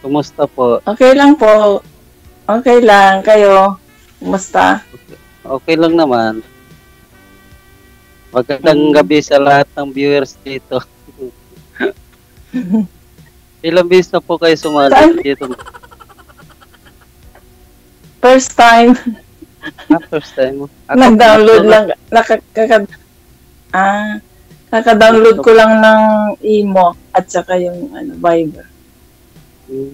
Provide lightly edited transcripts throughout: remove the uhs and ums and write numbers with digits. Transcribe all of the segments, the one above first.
Kumusta po? Okay lang po. Okay lang. Kayo? Kumusta? Okay lang naman. Magandang gabi sa lahat ng viewers dito. Ilang bis na po kayo sumali dito? First time. First time mo? Nag-download lang. Kaka-download ko lang ng Imo at saka yung Viber.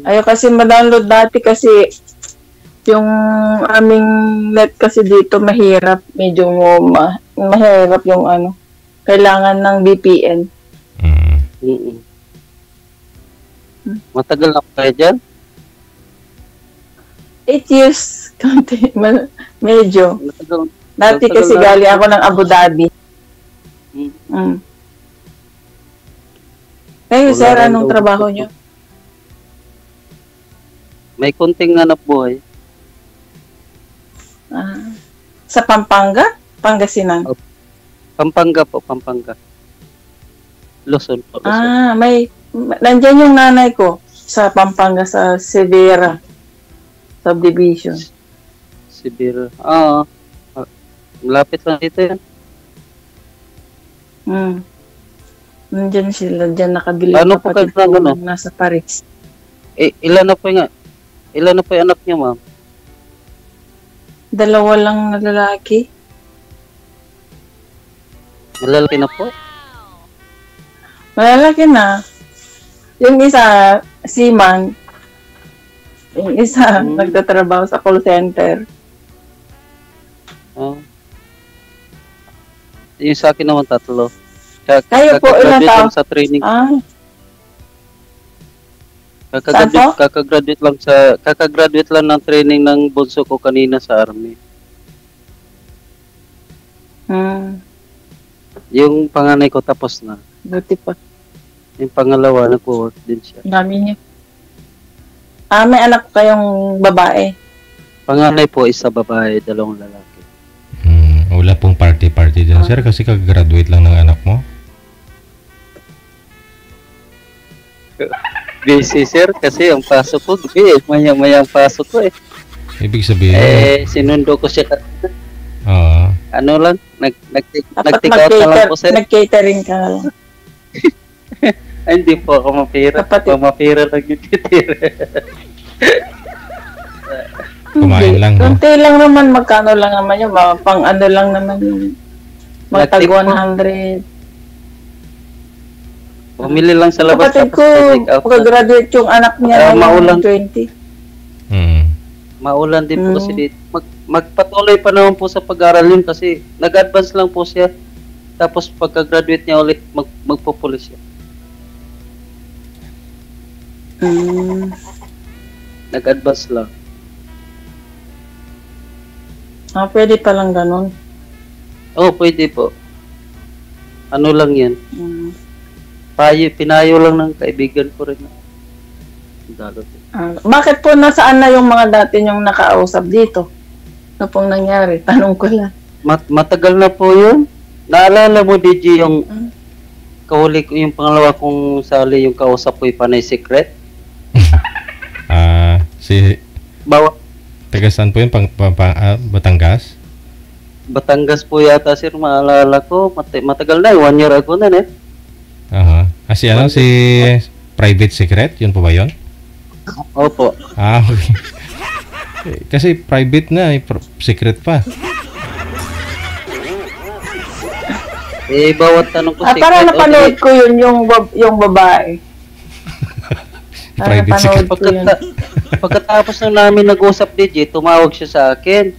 Ayaw kasi ma-download dati kasi yung aming net kasi dito mahirap. Medyo mahirap yung kailangan ng VPN. Matagal na po kayo dyan? 8 years. Medyo. Dati kasi galing ako ng Abu Dhabi. Kayo, sir, anong trabaho nyo? May kunting hanap buhay. Sa Pampanga? Pangasinan? Pampanga po, Pampanga. Luzon po, Luzon. Nandyan yung nanay ko sa Pampanga, sa Severa subdivision. Severa. Malapit lang dito yan. Nandyan sila, dyan nakabili. Ano po kayo na nasa Paris. Ilan na po yung anak niya, ma'am? 2 lang na lalaki. Malalaki na po? Malalaki na. Yung isa, seaman. Yung isa, nagtatrabaho sa call center. Yung sa akin naman 3. Kayo po, ilan taon? Sa training. Kakagraduate lang ng training ng bunso ko kanina sa army. Yung panganay ko tapos na. Buti pa. Yung pangalawa, nag-work din siya. Dami niya. May anak kayong babae? Panganay po, isa babae, 2 lalaki. Wala pong party-party dyan, sir, kasi kag-graduate lang ng anak mo? Busy, sir, kasi ang pasok ko, maya-maya ang pasok ko eh. Ibig sabihin? Sinundo ko siya. Ano lang, nag-take out na lang po, sir. Nag-catering ka lang. Ay, hindi po ako mapira. Mapira lang yung titira. Kumain lang, no? Kunti lang naman, magkano lang naman yun. Pang ano lang naman yun. Mga tag 100. Pumili lang sa labas. Kapatid ko, pagka-graduate yung anak niya maulan. 20. Maulan din po kasi dito. Magpatuloy pa naman po sa pag-aaral yun kasi nag-advance lang po siya. Tapos pagka-graduate niya ulit, magpupulis siya. Nag-advance lang. Pwede palang ganun. Pwede po. Ano lang yan. Pinayo lang ng kaibigan ko rin. Bakit po nasaan na yung mga dati nyong nakausap dito? Ano pong nangyari? Tanong ko lang. Matagal na po yun. Naalala mo, DJ, yung kahuli ko, yung pangalawa kong sali, yung kausap ko, yung Panay Secret? Taga saan po yun? Batangas? Batangas po yata, sir. Maalala ko. Matagal na, 1 year ago na, eh. Si Private Secret? Yun po ba yun? Opo. Okay. Kasi private na, secret pa. Bawat tanong ko secret. Para napanood ko yun, yung babae. Private secret. Pagkatapos na namin nag-usap, DJ, tumawag siya sa akin.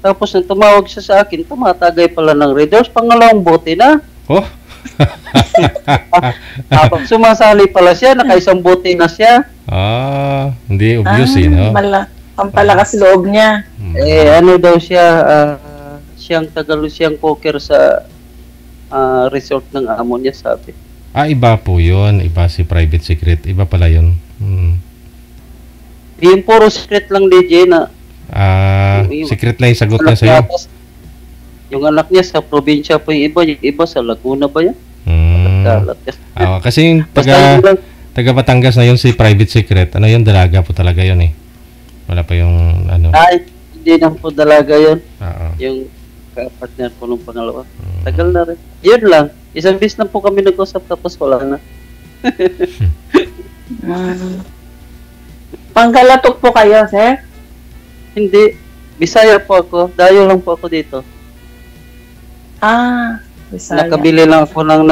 Tapos nang tumawag siya sa akin, tumatagay pala ng readers. Pangalawang bote na. Sumasali pala siya, nakaisang bote na siya. Hindi obvious no? Ang palakas loob niya. Ano daw siya, siyang poker sa resort ng amo niya, sabi. Iba po yun. Iba si Private Secret. Iba pala yun. Yung puro secret lang, DJ, na secret lang yung sagot niya sa'yo. Yung anak niya sa probinsya po yung iba sa Laguna ba yan? Kasi yung Taga Batangas na yun si Private Secret. Ano yun? Dalaga po talaga yun eh. Wala pa yung ano. Ay, hindi na po dalaga yun. Oo. Yung partner po nung pangalawa. Tagal na rin. Yun lang. Isang bis na po kami nag-usap tapos wala na. Pangkalatok po kayo, sir? Hindi. Bisaya po ako. Dayo lang po ako dito. Bisaya. Nakabili lang ako ng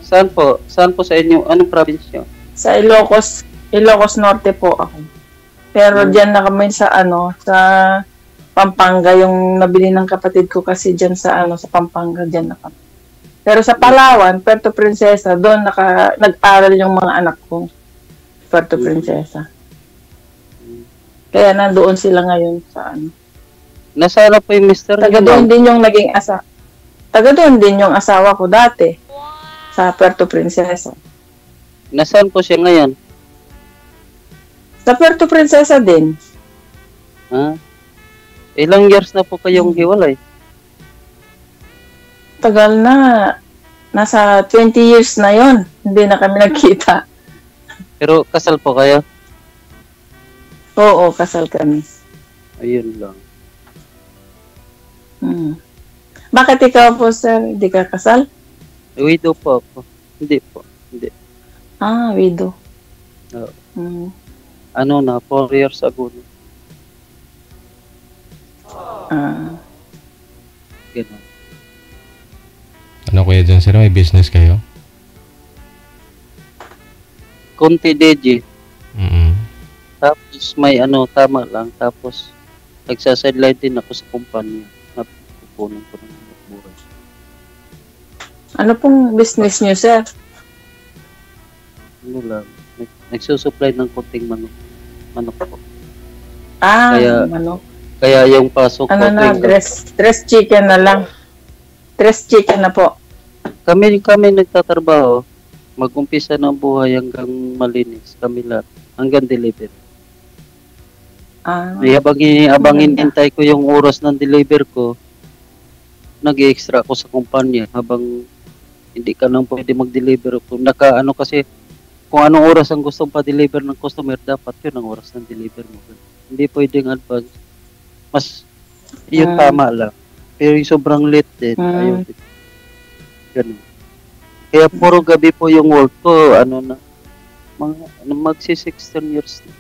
saan po? Saan po sa inyo? Anong probinsya? Sa Ilocos Norte po ako. Pero diyan na kami sa sa Pampanga, yung nabili ng kapatid ko kasi diyan sa sa Pampanga diyan na kami. Pero sa Palawan, Puerto Princesa, doon nag-aral yung mga anak ko. Puerto Princesa. Kaya nandoon sila ngayon sa Nasaan po yung mister niyo? Taga doon din yung naging Taga doon din yung asawa ko dati. Sa Puerto Princesa. Nasaan po siya ngayon? Sa Puerto Princesa din. Ilang years na po kayong hiwalay? Tagal na. Nasa 20 years na yon. Hindi na kami nagkita. Pero kasal po kayo? Oo, kasal kami. Ayun lang. Bakit ikaw po, sir? Hindi ka kasal? Widow po ako. Hindi po. Hindi. Widow. Oo. 4 years ago. Ganun. Ano kuya dyan sir? May business kayo? Konti DJ. Mm-mm. Tapos may tama lang. Tapos nagsasidline din ako sa kumpanya. Napupunan ko ng buhay. Ano pong business niyo, sir? Ano lang. Nagsusupply ng konting manok. Manok po. Manok. Kaya yung pasok ko. Dress chicken na lang. Dress chicken na po. Kami nagtatrabaho. Mag-umpisa ng buhay hanggang malinis. Kami lahat. Hanggang deliver. Habang hinintay ko yung oras ng deliver ko, nag-extra ako sa kumpanya habang hindi ka nang pwede mag-deliver. Kung kasi kung anong oras ang gusto pa-deliver ng customer, dapat yun ang oras ng deliver mo. Hindi pwedeng advance. Mas yun tama lang. Pero yung sobrang late din, ayun. Ganun. Kaya puro gabi po yung work ko, magsi-16 years na.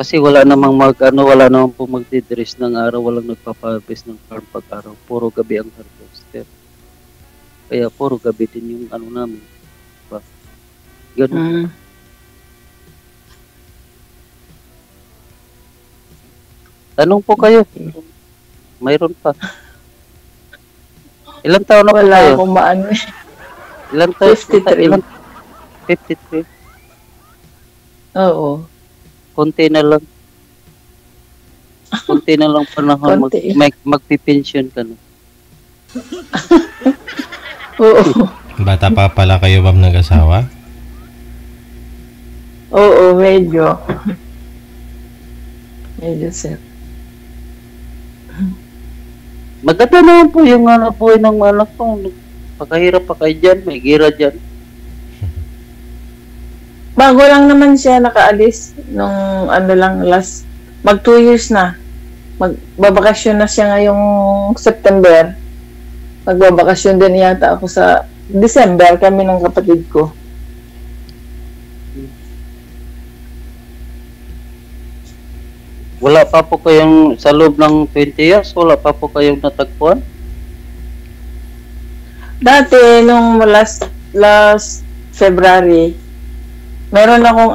Kasi wala namang wala namang po magdidress ng araw, walang nagpapa-harvest ng farm pag-araw. Puro gabi ang harvester. Kaya puro gabi din yung namin. Diba? Ganun. Tanong po kayo. Mayroon pa. Ilang taon na po kayo? Wala akong maano. Ilang taon? 53. 53. Oo. Konti na lang. Konti na lang panahon magpipensyon ka na. Oo. Bata pa pala kayo ba nag-asawa? Oo, medyo. Medyo, sir. Maganda naman po yung buhay ng anak ko. Pagkahirap pa kayo dyan, may gira dyan. Bago lang naman siya nakaalis nung mag 2 years na. Magbabakasyon na siya ngayong September. Magbabakasyon din yata ako sa December, kami ng kapatid ko. Wala pa po kayong sa loob ng 20 years, wala pa po kayong natagpuan? Dati, nung last February, meron akong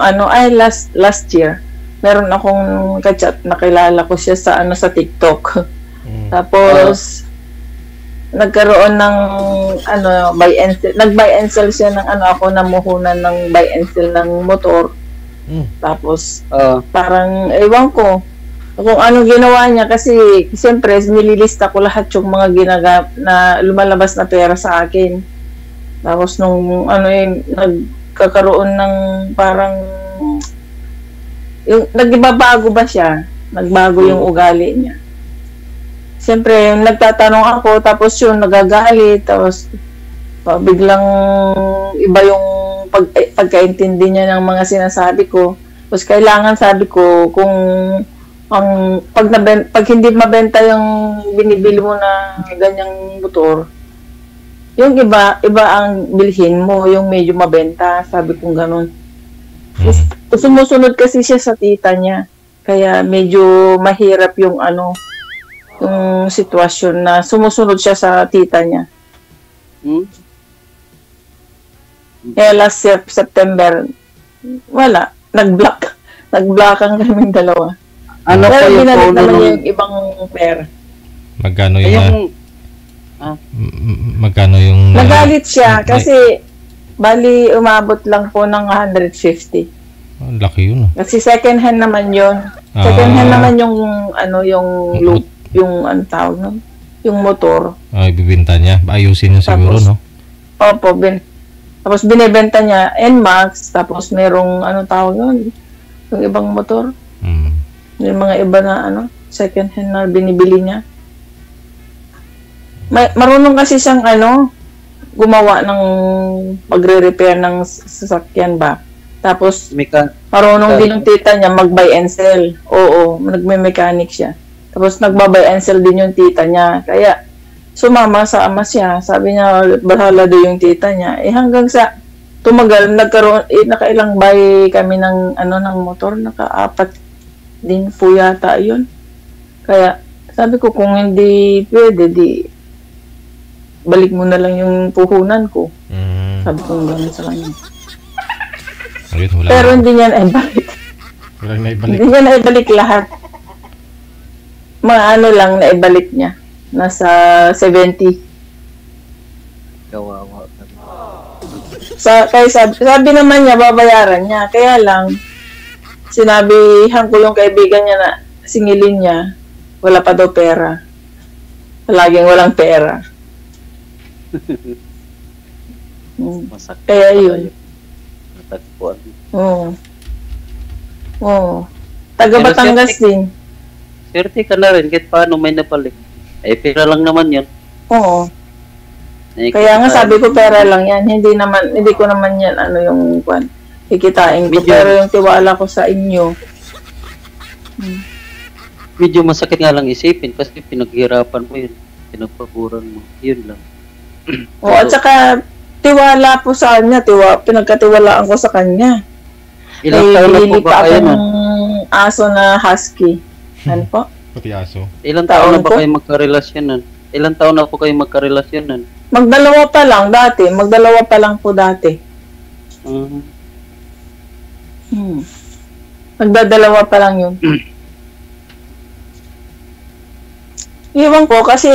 last year, meron akong kachat, nakilala ko siya sa sa TikTok. Tapos, nagkaroon ng buy and sell. Nag-buy and sell siya ng ako namuhunan ng buy and sell ng motor. Tapos, parang, ewan ko, kung ano ginawa niya kasi siyempre nililista ko lahat yung mga na lumalabas na pera sa akin. Tapos nung nagkakaroon ng parang yung nagbabago ba siya? Nagbago yung ugali niya. siyempre, nagtatanong ako, tapos yun, nagagalit, tapos biglang iba yung pagkaintindi niya ng mga sinasabi ko. Tapos kailangan, sabi ko, kung pag hindi mabenta yung binibili mo na ganyang motor, yung iba ang bilhin mo, yung medyo mabenta, sabi kong ganun. Sumusunod kasi siya sa tita niya. Kaya medyo mahirap yung yung sitwasyon na sumusunod siya sa tita niya. Kaya last September, wala. Nag-blockan kaming dalawa. Ano pero po yung binalik tono naman nung... yung ibang pera. Magkano yung... magkano yung... Nagalit siya kasi bali umabot lang po ng 150. Ang laki yun. Kasi second hand naman yun. Second hand naman yung yung tawag nun? Yung motor. Ibibenta niya. Ayusin niya siguro, no? Opo, tapos binebenta niya NMAX, tapos merong tawag nun? Yung ibang motor. Yung mga iba na second hand na binibili niya. Marunong kasi siyang gumawa ng pagre-repair ng sasakyan ba. Tapos marunong din yung tita niya mag-buy and sell. Oo, nagme-mechanic siya. Tapos nagba-buy and sell din yung tita niya. Kaya sumama sa ama siya. Sabi niya bahala do yung tita niya. Hanggang sa tumagal, nakailang buy kami ng ng motor, naka-4 din po yata yun. Kaya sabi ko kung hindi pwede, di balik mo na lang yung puhunan ko. Sabi ko gano'n sa kanya. Pero hindi niya naibalik. Hindi niya naibalik lahat. Mga lang naibalik niya. Nasa 70. Kawawa. Kaya sabi naman niya, babayaran niya. Kaya lang, sinabihan ko yung kaibigan niya na singilin niya, wala pa daw pera. Laging walang pera. Kaya yun. Natagpuan. Oo. Taga Batangas din. Swerte ka na rin, kahit paano may napalik. Pera lang naman yun. Oo. Kaya nga sabi ko pera lang yan. Hindi ko naman yan yung kikitain ko. Pero yung tiwala ko sa inyo. Medyo masakit nga lang isipin kasi pinaghirapan mo yun. Pinagpaguran mo. Yun lang. At saka tiwala po sa kanya. Pinagkatiwalaan ko sa kanya. Ilang taon na po ba kayo nun? Aso na husky. Ano po? Pati aso. Ilang taon na ba kayo magkarelasyonan? Ilang taon na po kayo magkarelasyonan? Magdalawa pa lang dati. Magdalawa pa lang po dati. Magdadalawa pa lang yun. Iwan ko kasi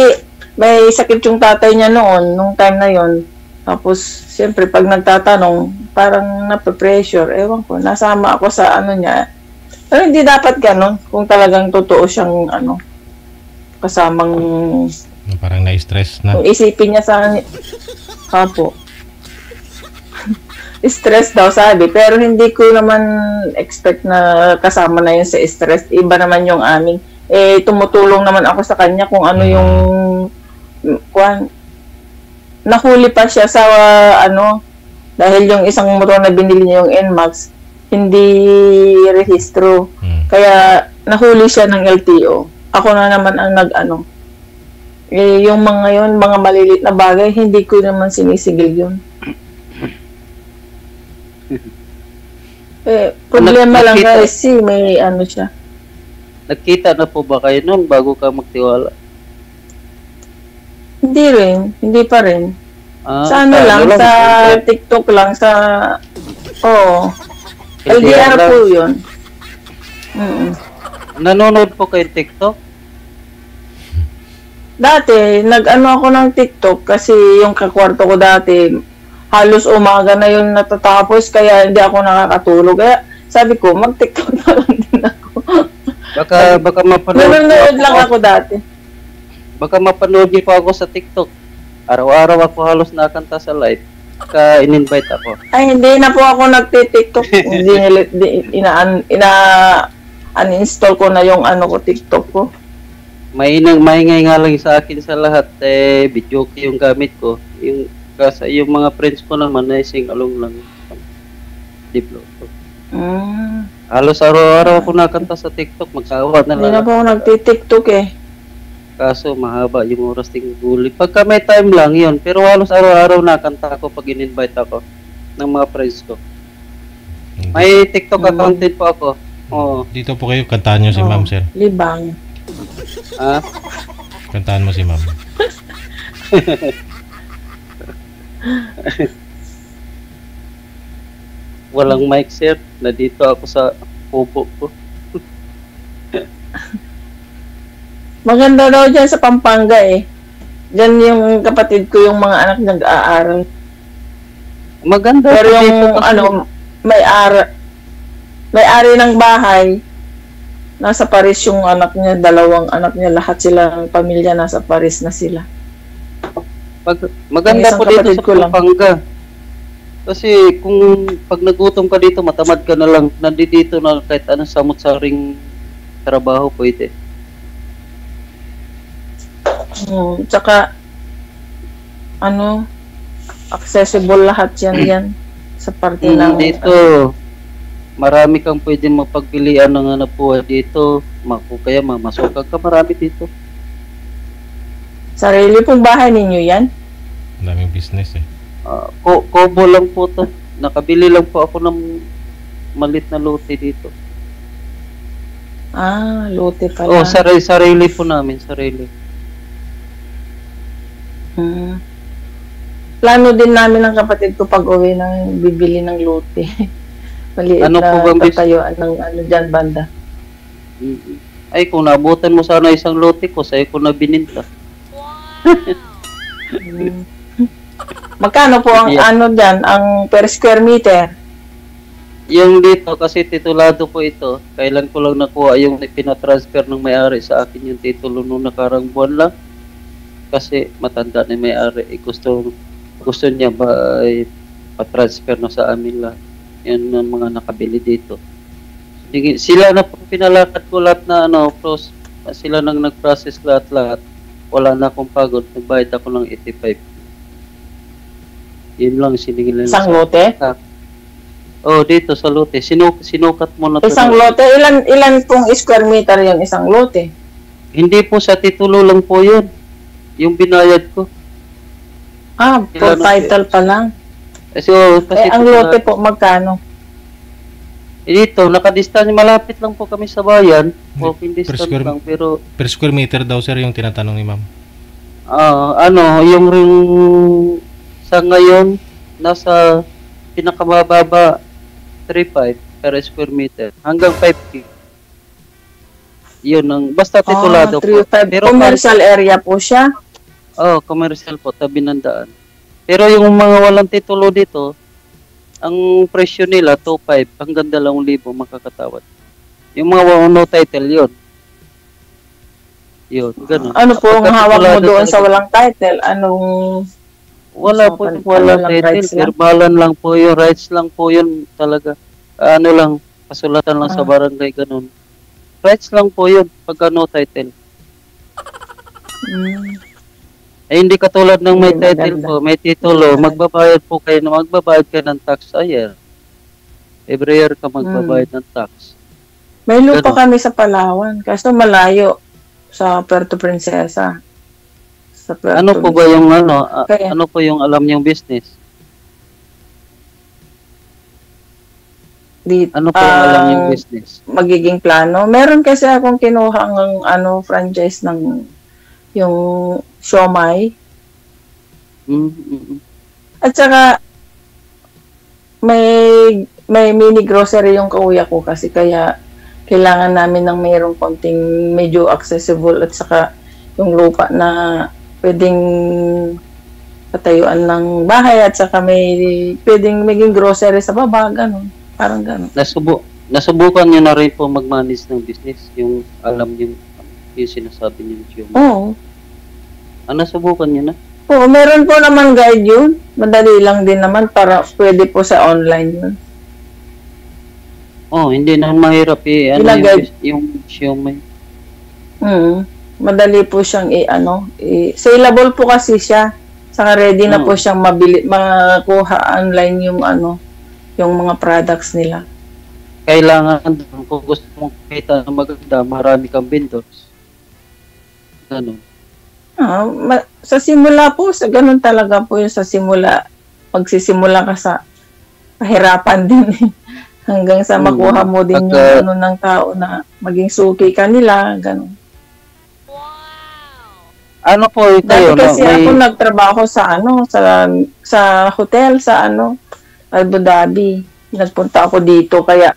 may sakit yung tatay niya noon, nung time na yon. Tapos, siyempre, pag nagtatanong, parang nape-pressure. Ewan ko, nasama ako sa niya. Pero hindi dapat ganun kung talagang totoo siyang kasamang... Parang na-stress na. Kung isipin niya sa... Hapo. Stress daw sabi, pero hindi ko naman expect na kasama na yun sa stress. Iba naman yung aming. Tumutulong naman ako sa kanya kung ano yung nahuli pa siya sa dahil yung isang motor na binili niya yung NMAX hindi rehistro. Kaya nahuli siya ng LTO. Ako na naman ang yung mga yun, mga malilit na bagay, hindi ko naman sinisigil yun. Problema lang kasi may siya. Nagkita na po ba kayo noon bago ka magtiwala? Hindi pa rin. Sa lang, sa TikTok lang, LDR po yun. Nanonood po kayo TikTok? Dati, ako ng TikTok kasi yung kakwarto ko dati, halos umaga na yun natatapos kaya hindi ako nakakatulog. Kaya sabi ko, mag-TikTok na lang din ako. Baka mapanood nanonood lang ako dati. Baka mapanood niyo pa ako sa TikTok. Araw-araw ako halos nakanta sa live. In-invite ako. Ay, hindi na po ako nagti-TikTok. Uninstall ko na yung TikTok ko. maingay nga lang sa akin sa lahat, video yung gamit ko. Yung mga friends ko naman, sing along lang. Diplo. Halos araw-araw ako nakanta sa TikTok, magsawa na Hindi lang. na po ako nagtitiktok eh. Kaso mahaba yung oras ting guli. Pagka may time lang yun, pero halos araw-araw nakanta ako pag in-invite ako ng mga friends ko. May TikTok account din po ako. Oo. Dito po kayo, kantahan nyo si ma'am, sir. Libang. Ah? Kantahan mo si ma'am. Walang mic, sir. Nandito ako sa pupo ko. Maganda daw dyan sa Pampanga eh. Diyan yung kapatid ko, yung mga anak nag-aaral. Maganda. Pero dito yung kasi- may-ari ng bahay, nasa Paris yung anak niya, dalawang anak niya, lahat sila ng pamilya nasa Paris na sila. Maganda Ang po isang dito kapatid sa ko lang. Pampanga. Kasi kung pag nagutom ka dito, matamad ka na lang. Nandito na kahit anong samot-saring trabaho pwede. Tsaka, accessible lahat yan sa parte ng... Dito, marami kang pwede mapagpilian ng hanap buhay dito. Kung kaya mamasokag ka, marami dito. Sarili pong bahay ninyo yan? Ang daming business eh. Kobo lang po to. Nakabili lang po ako ng malit na lote dito. Lote pala. Sarili po namin, sarili. Plano din namin ng kapatid ko pag uwi ng bibili ng lote. Maliit Ano po na bang tatayuan ng dyan banda. Ay, kung naabutan mo sana isang lote ko, sa'yo ko na bininta. Magkano po ang dyan, ang per square meter? Yung dito, kasi titulado po ito, kailan ko lang nakuha yung pinatransfer ng may-ari sa akin yung titulo nung nakarang buwan lang. Kasi matanda na may-ari, gusto niya ba ay patransfer na sa amin lang. Yan ang mga nakabili dito. Sila na po pinalakad ko lahat na sila nang nag-process lahat-lahat. Wala na akong pagod, nagbayad ako ng 85. Yun lang siningil nila. Isang lote? Dito sa lote. Sinukat mo na to. Isang lote? Ilan pong square meter yung isang lote? Hindi po sa titulo lang po yun. Yung binayad ko. For title pa lang. Kasi ang lote po, magkano? Dito, nakadistansya, malapit lang po kami sa bayan. Walking distance lang, pero... Per square meter daw, sir, yung tinatanong ni ma'am. Yung ring sa ngayon, nasa pinakamababa 3.5 per square meter. Hanggang 5K. Yun, basta titulado po. 3.5. Pero commercial area po siya? Commercial po, tabi ng daan. Pero yung mga walang titulo dito, ang presyo nila 2.5 hanggang 2,000 makakatawad. Yung mga no title yun. Yun, ganun. Ano po ang hawak mo doon sa walang title? Wala po, walang title. Verbalan lang po yun. Rights lang po yun talaga. Pasulatan lang sa barangay, ganun. Rights lang po yun pagka no title. Hindi katulad ng may title po, may titulo, magbabayad ka ng tax a year. Every year ka magbabayad ng tax. May lupa kami sa Palawan, kaso malayo sa Puerto Princesa. Ano po ba yung ano po yung alam niyong business? Ano po yung alam niyong business? Magiging plano. Meron kasi akong kinuha ng franchise ng yung siomai. At saka may mini grocery yung kuya ko kasi kaya kailangan namin ng mayroong konting medyo accessible at saka yung lupa na pwedeng patayuan ng bahay at saka pwedeng maging grocery sa baba, ganun. Parang ganun. Nasubukan niyo na rin po mag-manage ng business, yung alam yung sinasabi niyo. Oo. Nasubukan niyo na? Oo, meron po naman guide yun. Madali lang din naman para pwede po sa online yun. Hindi na mahirap yung siomai. madali po siyang saleable po kasi siya. Saka ready na po siyang makuha online yung mga products nila. Kailangan kung gusto mong kita na maganda, marami kang vendors. Ganun. Sa simula po, sa ganun talaga po yung sa simula. Magsisimula ka sa kahirapan din hanggang sa makuha mo din yung ng tao na maging suki ka nila, ganun. Ano po ito Dati kasi ako nagtrabaho sa hotel sa Abu Dhabi. Nagpunta ako dito kaya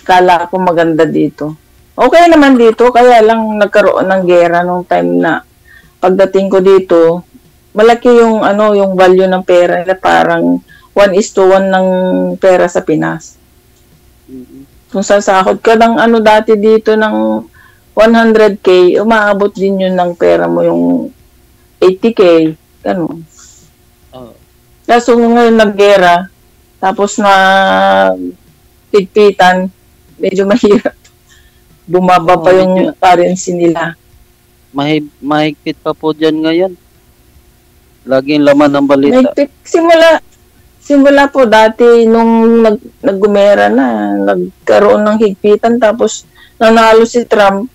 kala ko maganda dito. Okay naman dito kaya lang nagkaroon ng gera nung time na pagdating ko dito, malaki yung value ng pera nila, parang 1:1 ng pera sa Pinas. Kung sasahod ka ng dati dito ng 100K, umaabot din yun ng pera mo yung 80K, ganun. Kaso ngayon naggera, tapos na pigpitan, medyo mahirap. Bumaba pa yung currency nila. Mahigpit pa po dyan ngayon. Laging laman ng balita. Mahigpit. Simula po dati nung naggumera na, nagkaroon ng higpitan, tapos nanalo si Trump,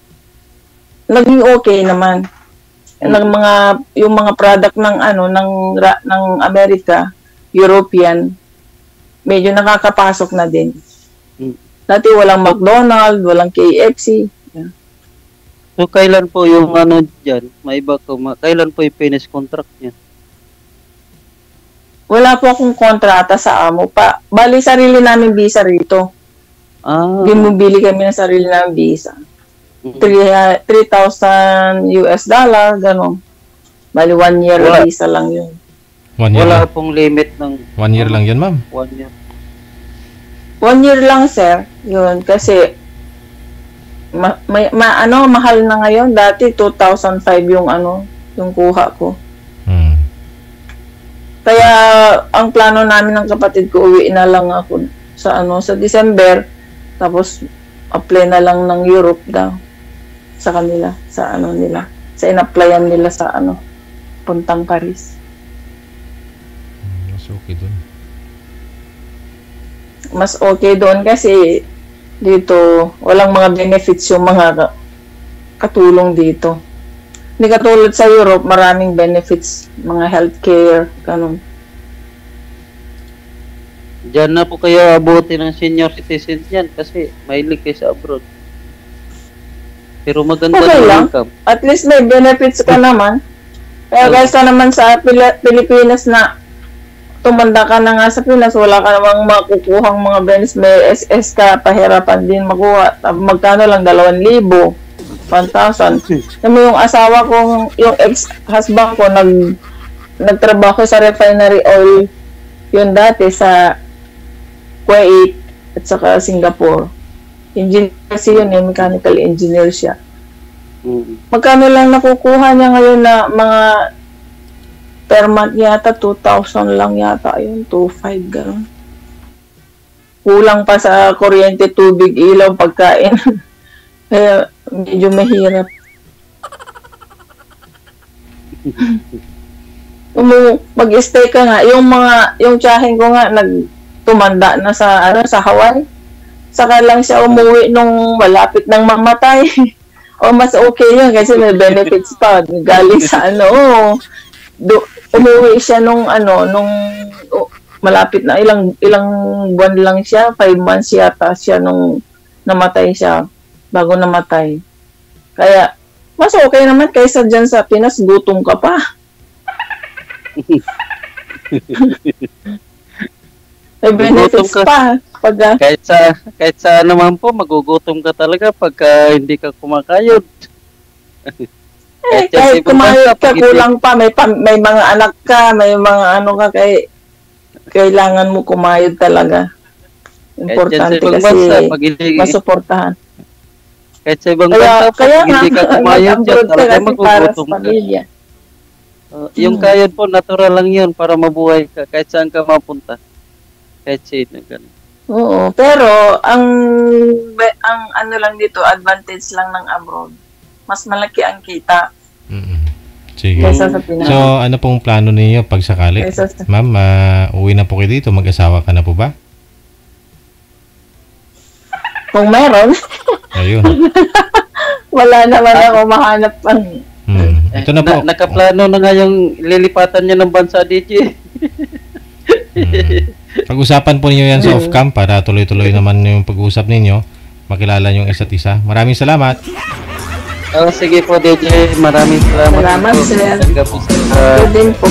naging okay naman. Yung mga product ng Amerika, European, medyo nakakapasok na din. Dati walang McDonald's, walang KFC. So, kailan po yung dyan? Maiba ko, kailan po yung finish contract niya? Wala po akong kontrata sa amo pa. Bali, sarili namin visa rito. Bumibili kami ng sarili namin visa. $3,000 US, gano'n. Bali, 1 year visa lang yun. 1 year Wala lang. pong limit ng... 1 year lang yun, ma'am? 1 year. 1 year lang, sir. Yun, kasi mahal na ngayon. Dati 2005 yung kuha ko. Kaya ang plano namin ng kapatid ko, uwi na lang ako sa December, tapos apply na lang ng Europe daw sa kanila, sa nila. Sa in-applyan nila sa puntang Paris. Mas okay doon. Mas okay doon kasi dito walang mga benefits yung mga katulong dito. Hindi katulad sa Europe, maraming benefits, mga healthcare, ganun. Diyan na po kayo abuti ng senior citizen yan kasi mahilig kayo sa abroad. Pero maganda okay lang. Income. At least may benefits ka naman. Kaya kaysa naman sa Pilipinas na tumanda ka na nga sa Pinas, wala ka namang makukuhang mga benefits, may SS ka, pahirapan din makuha. Magkano lang, 2,000, 1,000. Kami yung asawa ko, yung ex-husband ko, nagtrabaho sa refinery oil yun dati sa Kuwait at saka Singapore. Engineer kasi yun, mechanical engineer siya. Magkano lang nakukuha niya ngayon na mga per month yata, 2,000 lang yata yun, 2,500 gano'n. Kulang pa sa kuryente, tubig, ilaw, pagkain. Kaya medyo mahirap. Mag-stay ka nga, yung tiyahin ko nga nagtumanda na sa Hawaii. Saka lang siya umuwi nung malapit nang mamatay. O mas okay yun kasi may benefits pa. Galing sa umuwi siya nung malapit na ilang buwan lang siya, 5 months yata siya nung namatay siya, bago namatay. Kaya mas okay naman kaysa dyan sa Pinas, gutom ka pa. May benefits pa. Kahit sa naman po, magugutom ka talaga pagka hindi ka kumakayod. Kahit kumayod ka, kulang pa. May mga anak ka, may mga kailangan mo kumayod talaga. Importante kasi masuportahan. Kahit sa ibang bansa, pag hindi ka kumayod dyan, talaga magugutom ka. Yung kayod po, natural lang yun para mabuhay ka. Kahit saan ka mapunta. Kahit sino, ganun. Oo, pero ang lang dito, advantage lang ng abroad. mas malaki ang kita Sige. kaysa sa Pinas. So, ano pong plano ninyo pag sakali? Kaysa sa- Ma'am, uwi na po kayo dito. Mag-asawa ka na po ba? Kung meron, Ayun. wala naman ako mahanap ang Ito na po. Nakaplano na nga yung lilipatan niya ng bansa, DJ. Pag-usapan po ninyo yan sa off-cam para tuloy-tuloy naman yung pag-uusap ninyo. Makilala yung isa't isa. Maraming salamat. Sige po, DJ. Maraming salamat. Salamat, po. sir. Talaga po, sir. Good din po.